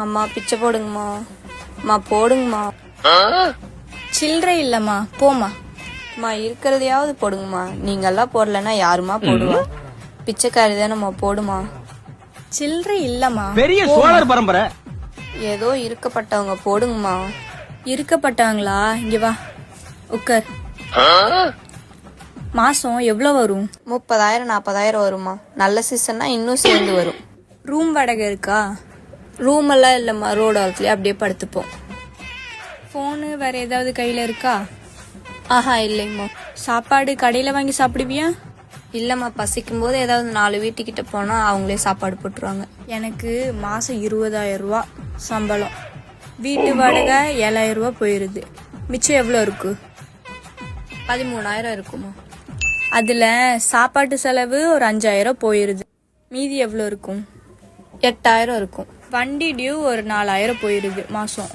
அம்மா பிச்சை போடுங்கம்மா. அம்மா போடுங்கம்மா. சில்லறை இல்லம்மா, போமா. அம்மா இருக்கிறதையாவது போடுங்கம்மா. நீங்கெல்லாம் போடலன்னா யாருமா போடுவா? பிச்சைக்காரி தானம்மா, போடுமா. சில்லறை இல்லம்மா. பெரிய சோழர் பரம்பரை. ஏதோ இருக்கப்பட்டவங்க, போடுங்கம்மா. இருக்கப்பட்டாங்களா? இங்க வா, உட்கார். மாசம் எவ்வளவு வரும்? 30,000 40,000 வருமா. நல்ல சீசன்னா இன்னும் சேர்ந்து வரும். ரூம் வாடகை இருக்கா? ரூம் எல்லாம் இல்லம்மா, ரோடு ஓரத்துலயே அப்படியே படுத்துப்போம். போனு வேற ஏதாவது கையில இருக்கா? ஆஹா இல்லைங்கம்மா. சாப்பாடு கடையில வாங்கி சாப்பிடுவியா? இல்லம்மா, பசிக்கும் போது ஏதாவது 4 வீட்டுக்கிட்ட போனா அவங்களே சாப்பாடு போட்டுருவாங்க. எனக்கு மாசம் 20,000 ரூபா சம்பளம். வீட்டு வாடகை 7,000 ரூபா போயிருது. மிச்சம் எவ்வளவு இருக்கு? 13,000 இருக்குமா. அதுல சாப்பாட்டு செலவு ஒரு 5,000 போயிருது. மீதி எவ்வளவு இருக்கும்? 8,000 இருக்கும். வண்டி டியூ ஒரு 4,000 போயிருது மாசம்.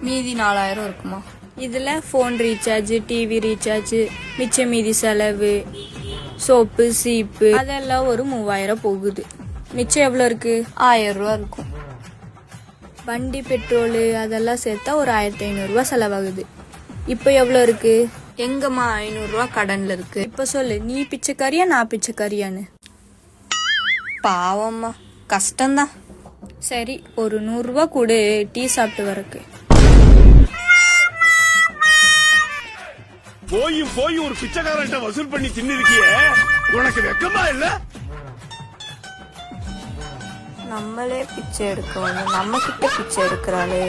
மீதி 4,000 இருக்குமா. இதுல போன் ரீசார்ஜ், டிவி ரீசார்ஜ், மிச்ச மீதி செலவு, சோப்பு சீப்பு அதெல்லாம் ஒரு 3,000 போகுது. மிச்சம் எவ்வளவு இருக்கு? 1,000 ரூபா இருக்கும். வண்டி பெட்ரோலு அதெல்லாம் சேர்த்தா ஒரு 1,500 ரூபா செலவாகுது. இப்ப எவ்வளவு இருக்கு? எங்கம்மா 500 ரூபா கடன்ல இருக்கு. இப்ப சொல்லு, நீ பிச்சைக்காரியா நான் பிச்சைக்காரியான்னு? பாவம்மா, கஷ்டம்தான். சரி, ஒரு 100 ரூபா கொடு, டீ சாப்பிட்டு வரக்கு. போய் ஒரு பிச்சைக்காரன்ட்ட வசூல் பண்ணி தின்னிருக்கியே, உனக்கு வெக்கமா இல்ல? நம்மளே பிச்சை எடுக்கணும், நம்ம கிட்ட பிச்சை எடுக்கிறாளே.